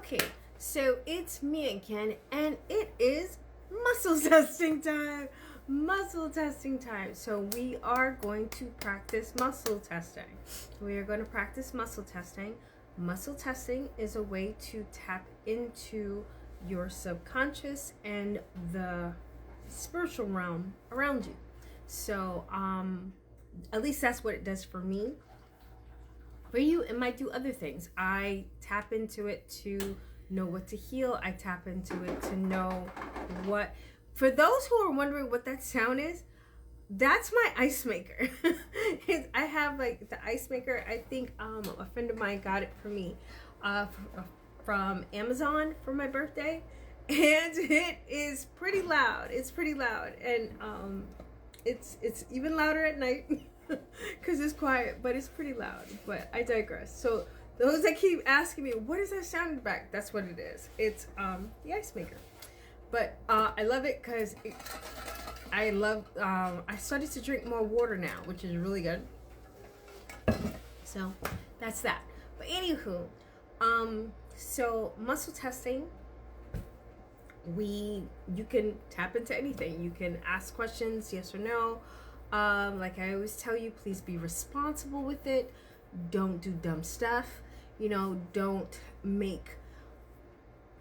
Okay, so it's me again, and it is muscle testing time. Muscle testing time. So we are going to practice muscle testing. We are going to practice muscle testing. Muscle testing is a way to tap into your subconscious and the spiritual realm around you. So, at least that's what it does for me. For you, it might do other things. I tap into it to know what to heal. I tap into it to know what. For those who are wondering what that sound is, that's my ice maker. I have like the ice maker. I think a friend of mine got it for me from Amazon for my birthday, and it is pretty loud. It's pretty loud, and it's even louder at night. Because it's quiet, but it's pretty loud. But I digress. So those that keep asking me, what is that sound back? That's what it is. It's the ice maker. But I love it because I started to drink more water now, which is really good. So that's that. But anywho, so muscle testing, you can tap into anything. You can ask questions, yes or no. Like I always tell you, please be responsible with it. Don't do dumb stuff. Don't make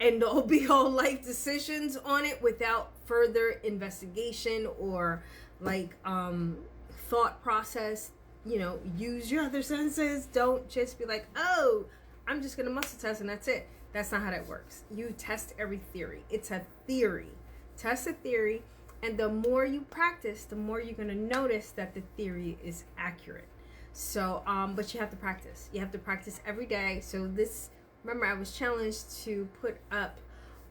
end all be all life decisions on it without further investigation or thought process. Use your other senses. Don't just be like, oh, I'm just gonna muscle test and that's it. That's not how that works. You test every theory. It's a theory. Test a theory. And the more you practice, the more you're going to notice that the theory is accurate. So, but you have to practice. You have to practice every day. So remember, I was challenged to put up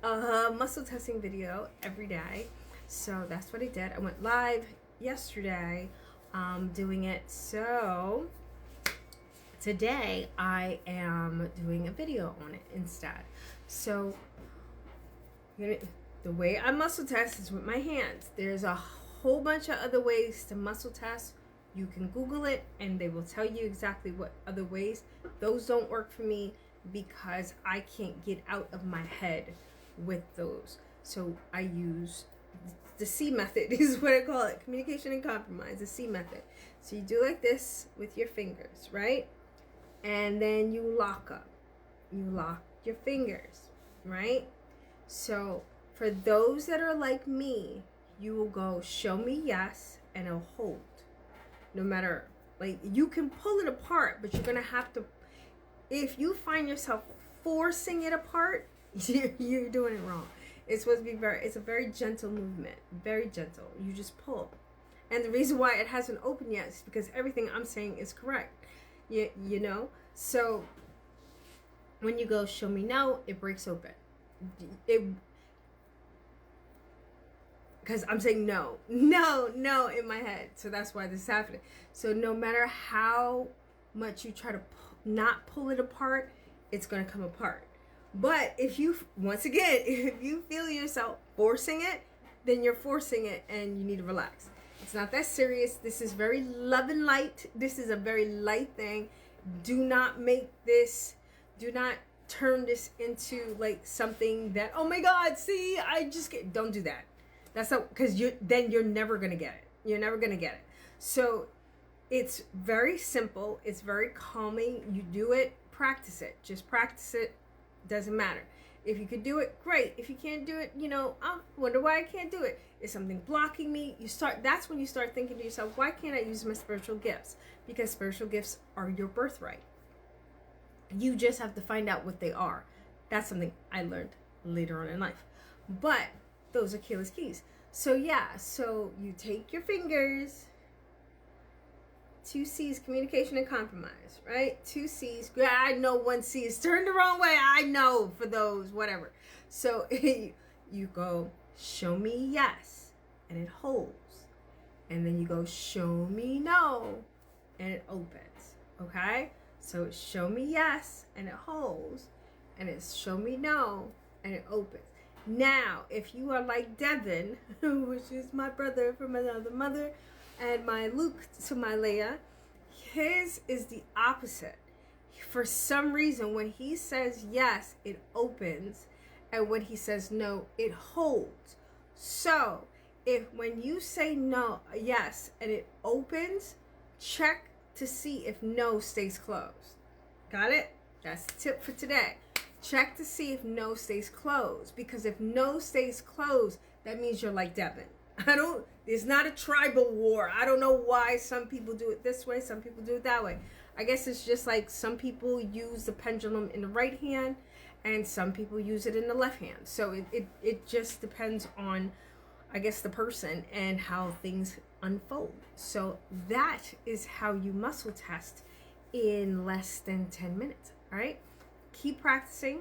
a muscle testing video every day. So that's what I did. I went live yesterday doing it. So today I am doing a video on it instead. So the way I muscle test is with my hands. There's a whole bunch of other ways to muscle test. You can Google it and they will tell you exactly what other ways. Those don't work for me because I can't get out of my head with those. So I use the C method is what I call it. Communication and compromise, the C method. So you do like this with your fingers, right? And then you lock up. You lock your fingers, right? So for those that are like me, you will go, show me yes, and it'll hold. No matter, you can pull it apart, but you're going to have to, if you find yourself forcing it apart, you're doing it wrong. It's supposed to be it's a very gentle movement, very gentle. You just pull. And the reason why it hasn't opened yet is because everything I'm saying is correct. You know? So when you go, show me no, it breaks open. Because I'm saying no in my head. So that's why this is happening. So no matter how much you try to not pull it apart, it's going to come apart. But if you feel yourself forcing it, then you're forcing it and you need to relax. It's not that serious. This is very love and light. This is a very light thing. Do not turn this into something that, oh my God, see, don't do that. That's not, because you're never going to get it. You're never going to get it. So it's very simple. It's very calming. You do it, practice it. Just practice it. Doesn't matter. If you could do it, great. If you can't do it, I wonder why I can't do it. Is something blocking me? That's when you start thinking to yourself, why can't I use my spiritual gifts? Because spiritual gifts are your birthright. You just have to find out what they are. That's something I learned later on in life. But those are Kayla's keys. So you take your fingers, 2 C's, communication and compromise, right? 2 C's. I know 1 C is turned the wrong way. I know for those, whatever. So you go, show me yes, and it holds. And then you go, show me no, and it opens, okay? So it's show me yes, and it holds, and it's show me no, and it opens. Now, if you are like Devin, which is my brother from another mother, and my Luke to my Leia, his is the opposite. For some reason, when he says yes, it opens, and when he says no, it holds. So if when you say no, yes, and it opens, check to see if no stays closed. Got it? That's the tip for today. Check to see if no stays closed, because if no stays closed, that means you're like Devin. It's not a tribal war. I don't know why some people do it this way, some people do it that way. I guess it's just like some people use the pendulum in the right hand and some people use it in the left hand. So it just depends on, I guess, the person and how things unfold. So that is how you muscle test in less than 10 minutes. All right? Keep practicing.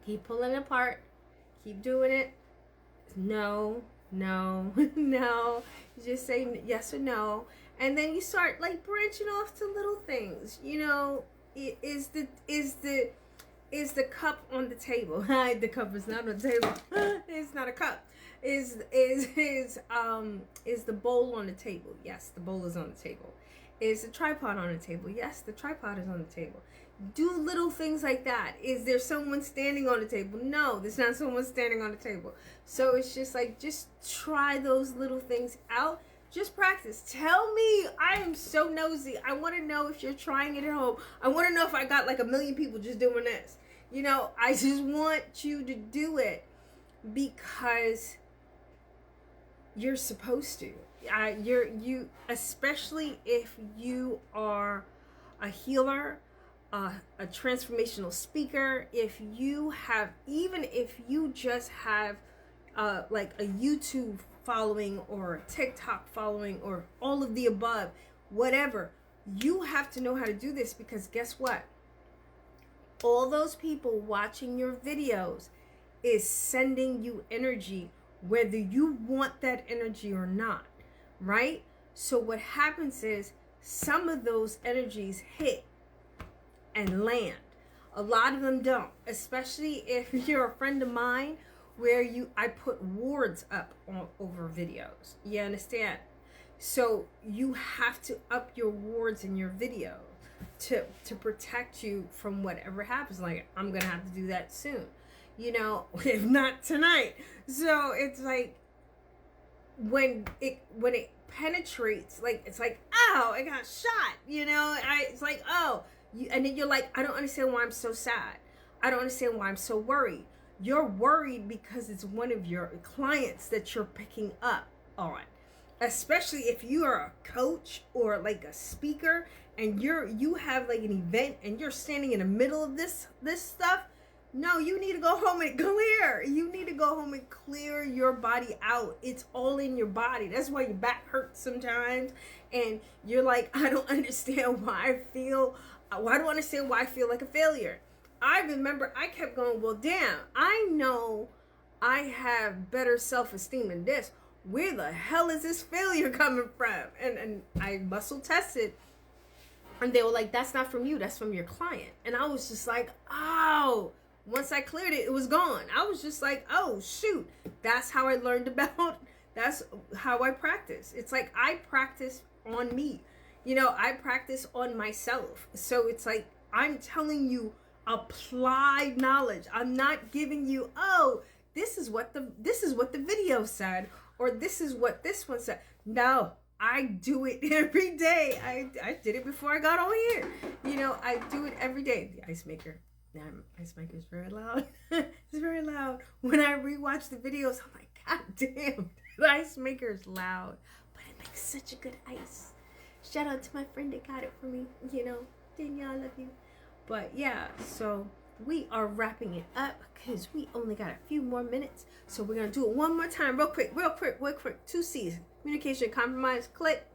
Keep pulling it apart. Keep doing it. No, no, no. You just say yes or no. And then you start like branching off to little things. You know, is the cup on the table? The cup is not on the table. It's not a cup. Is the bowl on the table? Yes, the bowl is on the table. Is the tripod on the table? Yes, the tripod is on the table. Do little things like that. Is there someone standing on the table? No, there's not someone standing on the table. So it's just like, just try those little things out. Just practice. Tell me. I am so nosy. I want to know if you're trying it at home. I want to know if I got like 1 million people just doing this. You know, I just want you to do it because you're supposed to. You especially if you are a healer, a transformational speaker, if you just have like a YouTube following or a TikTok following or all of the above, whatever, you have to know how to do this, because guess what? All those people watching your videos is sending you energy, whether you want that energy or not, right? So what happens is some of those energies hit and land. A lot of them don't, especially if you're a friend of mine, where I put wards up over videos. You understand? So you have to up your wards in your video to protect you from whatever happens. Like, I'm gonna have to do that soon, you know, if not tonight. So it's like when it penetrates, like, it's like, ow, I got shot, you know. It's like, oh, and then you're like, I don't understand why I'm so sad. I don't understand why I'm so worried. You're worried because it's one of your clients that you're picking up on. Especially if you are a coach or like a speaker and you have like an event and you're standing in the middle of this stuff. No, you need to go home and clear. You need to go home and clear your body out. It's all in your body. That's why your back hurts sometimes. And you're like, I don't understand why I feel like a failure. I remember I kept going, well, damn, I know I have better self-esteem than this. Where the hell is this failure coming from? And I muscle tested. And they were like, that's not from you. That's from your client. And I was just like, oh, once I cleared it, it was gone. I was just like, oh, shoot. That's how I learned that's how I practice. It's like I practice on me. You know, I practice on myself. So it's like, I'm telling you, applied knowledge. I'm not giving you, oh, this is what the video said, or this is what this one said. No, I do it every day. I did it before I got on here. You know, I do it every day. The ice maker. Ice maker is very loud. It's very loud. When I rewatch the videos, I'm like, God damn, the ice maker is loud, but it makes such a good ice. Shout out to my friend that got it for me. You know, Danielle, I love you. But yeah, so we are wrapping it up because we only got a few more minutes. So we're going to do it one more time, real quick. 2 C's. Communication, compromise, click.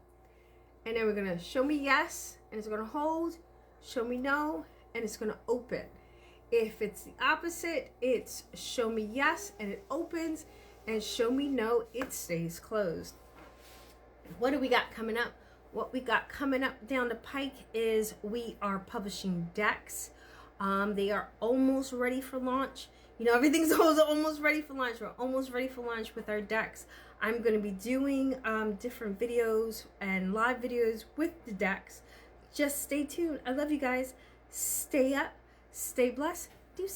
And then we're going to show me yes, and it's going to hold. Show me no, and it's going to open. If it's the opposite, it's show me yes, and it opens. And show me no, it stays closed. What do we got coming up? What we got coming up down the pike is we are publishing decks. They are almost ready for launch. You know, everything's almost ready for launch. We're almost ready for launch with our decks. I'm going to be doing different videos and live videos with the decks. Just stay tuned. I love you guys. Stay up, stay blessed. Do